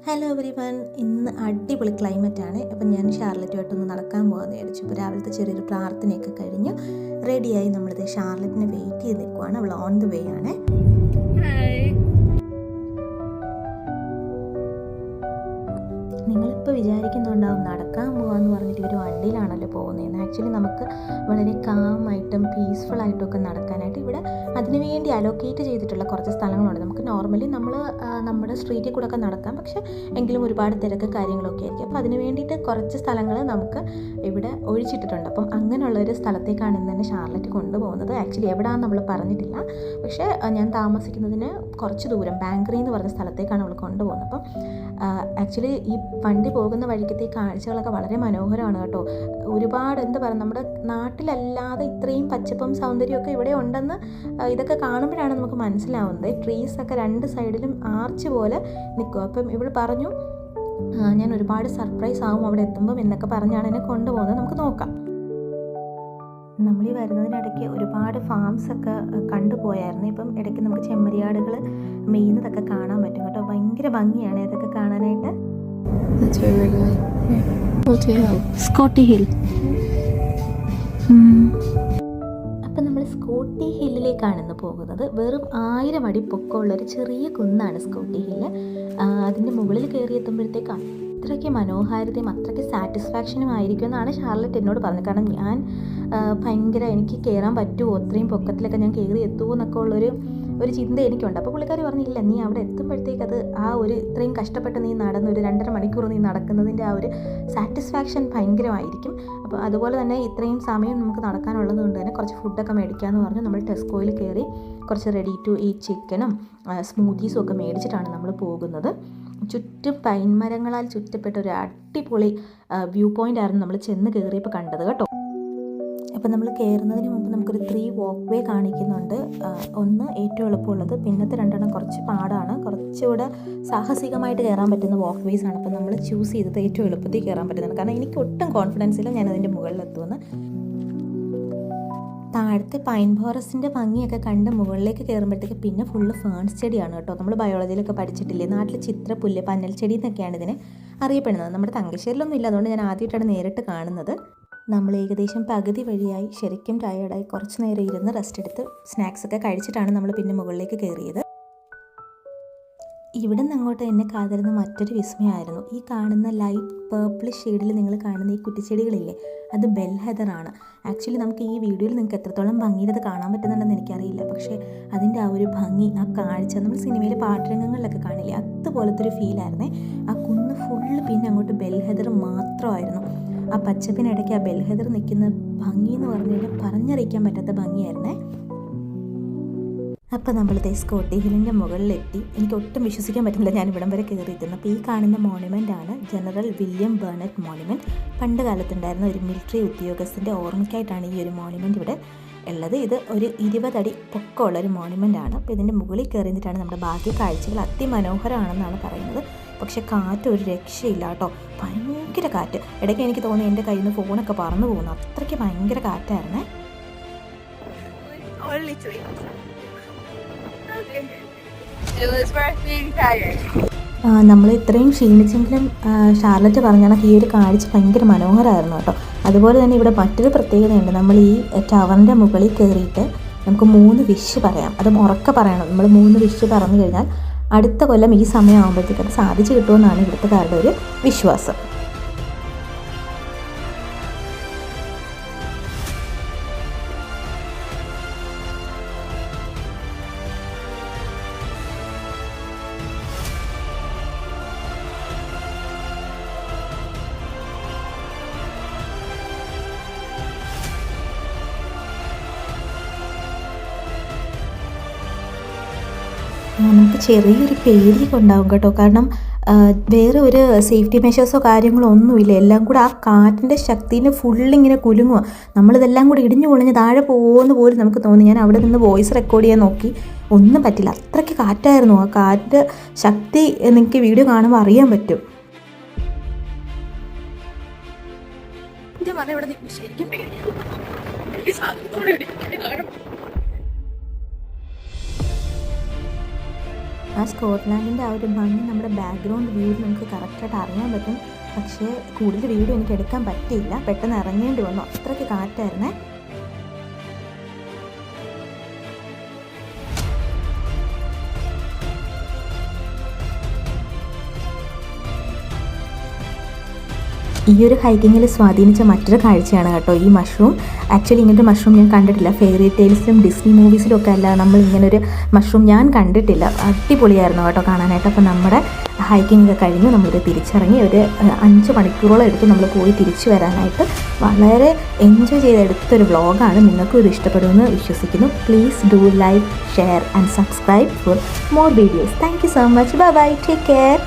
Hello every one. ഇന്ന് അടിപൊളി ക്ലൈമറ്റാണ്. അപ്പം ഞാൻ ഷാർലറ്റുമായിട്ടൊന്ന് നടക്കാൻ പോകാമെന്ന് വിചാരിച്ചു. ഇപ്പോൾ രാവിലത്തെ ചെറിയൊരു പ്രാർത്ഥനയൊക്കെ കഴിഞ്ഞ് റെഡിയായി നമ്മളിത് ഷാർലറ്റിനെ വെയിറ്റ് ചെയ്ത് നിൽക്കുവാണ്. അവൾ ഓൺ ദ വേ ആണ്. നിങ്ങളിപ്പോൾ വിചാരിക്കുന്നുണ്ടാവും നടക്കാൻ പോകാമെന്ന് പറഞ്ഞിട്ട് ഒരു വണ്ടിയിലാണല്ലോ പോകുന്നതെന്ന്. ആക്ച്വലി നമുക്ക് വളരെ കാമായിട്ടും പീസ്ഫുള്ളായിട്ടും ഒക്കെ നടക്കാനായിട്ട് ഇവിടെ അതിനുവേണ്ടി അലോക്കേറ്റ് ചെയ്തിട്ടുള്ള കുറച്ച് സ്ഥലങ്ങളുണ്ട്. നമുക്ക് നോർമലി നമ്മുടെ സ്ട്രീറ്റിൽ കൂടെ ഒക്കെ നടക്കാം, പക്ഷേ എങ്കിലും ഒരുപാട് തിരക്കും കാര്യങ്ങളൊക്കെ ആയിരിക്കും. അപ്പോൾ അതിന് വേണ്ടിയിട്ട് കുറച്ച് സ്ഥലങ്ങൾ നമുക്ക് ഇവിടെ ഒഴിച്ചിട്ടിട്ടുണ്ട്. അപ്പം അങ്ങനെയുള്ളൊരു സ്ഥലത്തേക്കാണ് ഇന്ന് തന്നെ ഷാർലറ്റ് കൊണ്ടുപോകുന്നത്. ആക്ച്വലി എവിടെയാണെന്ന് നമ്മൾ പറഞ്ഞിട്ടില്ല, പക്ഷേ ഞാൻ താമസിക്കുന്നതിന് കുറച്ച് ദൂരം ബാങ്കറി എന്ന് പറഞ്ഞ സ്ഥലത്തേക്കാണ് അവൾ കൊണ്ടുപോകുന്നത്. അപ്പം ആക്ച്വലി ഈ വണ്ടി പോകുന്ന വഴിക്കത്തെ ഈ കാഴ്ചകളൊക്കെ വളരെ മനോഹരമാണ് കേട്ടോ. ഒരുപാട് എന്താ പറയുക, നമ്മുടെ നാട്ടിലല്ലാതെ ഇത്രയും പച്ചപ്പും സൗന്ദര്യമൊക്കെ ഇവിടെ ഉണ്ടെന്ന് ഇതൊക്കെ കാണുമ്പോഴാണ് നമുക്ക് മനസ്സിലാവുന്നത്. ട്രീസൊക്കെ രണ്ട് സൈഡിലും ആർച്ച് പോലെ നിൽക്കും. അപ്പം ഇവൾ പറഞ്ഞു ഞാൻ ഒരുപാട് സർപ്രൈസ് ആവും അവിടെ എത്തുമ്പം എന്നൊക്കെ പറഞ്ഞാണ് എന്നെ കൊണ്ടുപോകുന്നത്. നമുക്ക് നോക്കാം. നമ്മൾ ഈ വരുന്നതിനിടയ്ക്ക് ഒരുപാട് ഫാംസൊക്കെ കണ്ടുപോയായിരുന്നു. ഇപ്പം ഇടയ്ക്ക് നമുക്ക് ചെമ്മരിയാടുകൾ മെയ്യുന്നതൊക്കെ കാണാൻ പറ്റും കേട്ടോ. ഭയങ്കര ഭംഗിയാണ് ഇതൊക്കെ കാണാനായിട്ട്. Scottie hill. അപ്പം നമ്മൾ സ്കോട്ടി ഹില്ലിലേക്കാണ് ഇന്ന് പോകുന്നത്. വെറും 1000 അടി പൊക്കമുള്ളൊരു ചെറിയ കുന്നാണ് സ്കോട്ടി ഹില്ല്. അതിൻ്റെ മുകളിൽ കയറി എത്തുമ്പോഴത്തേക്ക് അത്രയ്ക്ക് മനോഹാരിതയും അത്രയ്ക്ക് സാറ്റിസ്ഫാക്ഷനും ആയിരിക്കും എന്നാണ് ഷാർലറ്റ് എന്നോട് പറഞ്ഞത്. കാരണം ഞാൻ ഭയങ്കര എനിക്ക് കയറാൻ പറ്റുമോ, അത്രയും പൊക്കത്തിലൊക്കെ ഞാൻ കയറി എത്തുമോ എന്നൊക്കെ ഒരു ചിന്ത എനിക്കുണ്ട്. അപ്പോൾ പുള്ളിക്കാരി പറഞ്ഞില്ല, നീ അവിടെ എത്തുമ്പോഴത്തേക്ക് അത് ഇത്രയും കഷ്ടപ്പെട്ട് നീ നടന്ന് ഒരു 2.5 മണിക്കൂർ നീ നടക്കുന്നതിൻ്റെ ആ ഒരു സാറ്റിസ്ഫാക്ഷൻ ഭയങ്കരമായിരിക്കും. അപ്പോൾ അതുപോലെ തന്നെ ഇത്രയും സമയം നമുക്ക് നടക്കാനുള്ളത് കൊണ്ട് തന്നെ കുറച്ച് ഫുഡൊക്കെ മേടിക്കാമെന്ന് പറഞ്ഞു നമ്മൾ ടെസ്കോയിൽ കയറി കുറച്ച് റെഡി ടു ഈറ്റ് ചിക്കനും സ്മൂത്തീസും ഒക്കെ മേടിച്ചിട്ടാണ് നമ്മൾ പോകുന്നത്. ചുറ്റും പൈൻമരങ്ങളാൽ ചുറ്റപ്പെട്ട ഒരു അടിപൊളി വ്യൂ പോയിൻ്റ് ആയിരുന്നു നമ്മൾ ചെന്ന് കയറിയപ്പോൾ കണ്ടത് കേട്ടോ. അപ്പോൾ നമ്മൾ കയറുന്നതിന് മുമ്പ് നമുക്കൊരു 3 വാക്ക് വേ കാണിക്കുന്നുണ്ട്. ഒന്ന് ഏറ്റവും എളുപ്പമുള്ളത്, പിന്നത്തെ 2 കുറച്ച് പാടാണ്. കുറച്ചുകൂടെ സാഹസികമായിട്ട് കയറാൻ പറ്റുന്ന വാക്ക് വേസ് ആണ്. അപ്പോൾ നമ്മൾ ചൂസ് ചെയ്തത് ഏറ്റവും എളുപ്പത്തിൽ കയറാൻ പറ്റുന്നത്. കാരണം എനിക്ക് ഒട്ടും കോൺഫിഡൻസ് ഇല്ല ഞാൻ അതിൻ്റെ മുകളിലെത്തുമെന്ന്. താഴത്തെ പൈൻ ഫോറസ്റ്റിൻ്റെ ഭംഗിയൊക്കെ കണ്ട് മുകളിലേക്ക് കയറുമ്പോഴത്തേക്ക് പിന്നെ ഫുള്ള് ഫേൺസ് ചെടിയാണ് കേട്ടോ. നമ്മൾ ബയോളജിയിലൊക്കെ പഠിച്ചിട്ടില്ലേ, നാട്ടിൽ ചിത്രപ്പുല്ല് പന്നൽ ചെടി എന്നൊക്കെയാണ് ഇതിനെ അറിയപ്പെടുന്നത്. നമ്മുടെ തങ്കശ്ശേരിയിലൊന്നും ഇല്ല, അതുകൊണ്ട് ഞാൻ ആദ്യമായിട്ടാണ് നേരിട്ട് കാണുന്നത്. നമ്മൾ ഏകദേശം പകുതി വഴിയായി ശരിക്കും ടയേർഡായി കുറച്ച് നേരം ഇരുന്ന് റെസ്റ്റ് എടുത്ത് സ്നാക്സൊക്കെ കഴിച്ചിട്ടാണ് നമ്മൾ പിന്നെ മുകളിലേക്ക് കയറിയത്. ഇവിടെ നിന്ന് അങ്ങോട്ട് എന്നെ കാത്തിരുന്ന മറ്റൊരു വിസ്മയമായിരുന്നു. ഈ കാണുന്ന ലൈറ്റ് പേർപ്പിൾ ഷെയ്ഡിൽ നിങ്ങൾ കാണുന്ന ഈ കുറ്റിച്ചെടികളില്ലേ, അത് ബെൽ ഹെദറാണ്. ആക്ച്വലി നമുക്ക് ഈ വീഡിയോയിൽ നിങ്ങൾക്ക് എത്രത്തോളം ഭംഗിയിൽ അത് കാണാൻ പറ്റുന്നുണ്ടെന്ന് എനിക്കറിയില്ല, പക്ഷേ അതിൻ്റെ ആ ഒരു ഭംഗി, ആ കാഴ്ച നമ്മൾ സിനിമയിലെ പാട്ടുരംഗങ്ങളിലൊക്കെ കാണില്ലേ, അതുപോലത്തെ ഒരു ഫീലായിരുന്നേ. ആ കുന്ന് ഫുള്ള് പിന്നെ അങ്ങോട്ട് ബെൽ ഹെദർ മാത്രമായിരുന്നു. ആ പച്ചപ്പിനിടയ്ക്ക് ആ ബെൽ ഹെദർ നിൽക്കുന്ന ഭംഗി എന്ന് പറഞ്ഞാൽ പറഞ്ഞറിയിക്കാൻ പറ്റാത്ത ഭംഗിയായിരുന്നേ. അപ്പോൾ നമ്മളിത് സ്കോട്ടി ഹില്ലിൻ്റെ മുകളിലെത്തി. എനിക്ക് ഒട്ടും വിശ്വസിക്കാൻ പറ്റുന്നില്ല ഞാൻ ഇവിടം വരെ കയറിയിരുന്നു. അപ്പോൾ ഈ കാണുന്ന മോണുമെൻ്റ് ആണ് ജനറൽ വില്യം ബേർണറ്റ് മോണുമെൻറ്റ്. പണ്ട് കാലത്തുണ്ടായിരുന്ന ഒരു മിലിറ്ററി ഉദ്യോഗസ്ഥൻ്റെ ഓർമ്മയ്ക്കായിട്ടാണ് ഈ ഒരു മോണുമെൻറ്റ് ഇവിടെ ഉള്ളത്. ഇത് ഒരു 20 അടി പൊക്കമുള്ളൊരു മോണുമെൻ്റ് ആണ്. അപ്പോൾ ഇതിൻ്റെ മുകളിൽ കയറിയിട്ടാണ് നമ്മുടെ ബാക്കി കാഴ്ചകൾ അതിമനോഹരമാണെന്നാണ് പറയുന്നത്. പക്ഷേ കാറ്റ് ഒരു രക്ഷയില്ല കേട്ടോ, ഭയങ്കര കാറ്റ്. ഇടയ്ക്ക് എനിക്ക് തോന്നി എൻ്റെ കയ്യിൽ നിന്ന് ഫോണൊക്കെ പറന്നു പോകുന്നു, അത്രയ്ക്ക് ഭയങ്കര കാറ്റായിരുന്നേ. നമ്മൾ ഇത്രയും ക്ഷീണിച്ചെങ്കിലും ഷാർലറ്റ് പറഞ്ഞാൽ ഈ ഒരു കാഴ്ച ഭയങ്കര മനോഹരമായിരുന്നു കേട്ടോ. അതുപോലെ തന്നെ ഇവിടെ മറ്റൊരു പ്രത്യേകതയുണ്ട്. നമ്മൾ ഈ ടവറിൻ്റെ മുകളിൽ കയറിയിട്ട് നമുക്ക് 3 വിഷ് പറയാം. അത് ഉറക്കെ പറയണം. നമ്മൾ 3 വിഷ് പറഞ്ഞു കഴിഞ്ഞാൽ അടുത്ത കൊല്ലം ഈ സമയമാകുമ്പോഴത്തേക്ക് അത് സാധിച്ചു കിട്ടുമെന്നാണ് ഇവിടുത്തെക്കാരുടെ ഒരു വിശ്വാസം. നമുക്ക് ചെറിയൊരു പേടിയൊക്കെ ഉണ്ടാവും കേട്ടോ. കാരണം വേറെ ഒരു സേഫ്റ്റി മെഷേഴ്സോ കാര്യങ്ങളോ ഒന്നുമില്ല. എല്ലാം കൂടെ ആ കാറ്റിൻ്റെ ശക്തിന് ഫുള്ളിങ്ങനെ കുലുങ്ങുക. നമ്മളിതെല്ലാം കൂടി ഇടിഞ്ഞു പൊളിഞ്ഞ് താഴെ പോകുന്ന പോലും നമുക്ക് തോന്നി. ഞാൻ അവിടെ നിന്ന് വോയിസ് റെക്കോർഡ് ചെയ്യാൻ നോക്കി, ഒന്നും പറ്റില്ല, അത്രയ്ക്ക് കാറ്റായിരുന്നു. ആ കാറ്റിൻ്റെ ശക്തി നിങ്ങൾക്ക് വീഡിയോ കാണുമ്പോൾ അറിയാൻ പറ്റും. ആ സ്കോട്ട്ലാൻഡിൻ്റെ ആ ഒരു ഭംഗി നമ്മുടെ ബാക്ക്ഗ്രൗണ്ട് വ്യൂവിൽ നമുക്ക് കറക്റ്റായിട്ട് അറിയാൻ പറ്റും. പക്ഷേ കൂടുതൽ വീഡിയോ എനിക്ക് എടുക്കാൻ പറ്റിയില്ല, പെട്ടെന്ന് ഇറങ്ങേണ്ടി വന്നു, അത്രയ്ക്ക് കാറ്റായിരുന്നേ. ഈ ഒരു ഹൈക്കിങ്ങിൽ സ്വാധീനിച്ച മറ്റൊരു കാഴ്ചയാണ് കേട്ടോ ഈ മഷ്റൂം. ആക്ച്വലി ഇങ്ങനൊരു മഷ്റൂം ഞാൻ കണ്ടിട്ടില്ല. ഫെയറി ടെയിൽസിലും ഡിസ്നി മൂവീസിലും ഒക്കെ അല്ല നമ്മൾ ഇങ്ങനൊരു മഷ്റൂം ഞാൻ കണ്ടിട്ടില്ല. അടിപൊളിയായിരുന്നു കേട്ടോ കാണാനായിട്ട്. അപ്പോൾ നമ്മുടെ ഹൈക്കിംഗ് ഒക്കെ കഴിഞ്ഞു, നമ്മളിത് തിരിച്ചിറങ്ങി. ഒരു 5 മണിക്കൂറോളം എടുത്ത് നമ്മൾ പോയി തിരിച്ചു വരാനായിട്ട്. വളരെ എൻജോയ് ചെയ്തെടുത്തൊരു വ്ളോഗാണ്. നിങ്ങൾക്കും ഇത് ഇഷ്ടപ്പെടുമെന്ന് വിശ്വസിക്കുന്നു. Please do like, share and subscribe for more videos. Thank you so much. Bye bye, take care.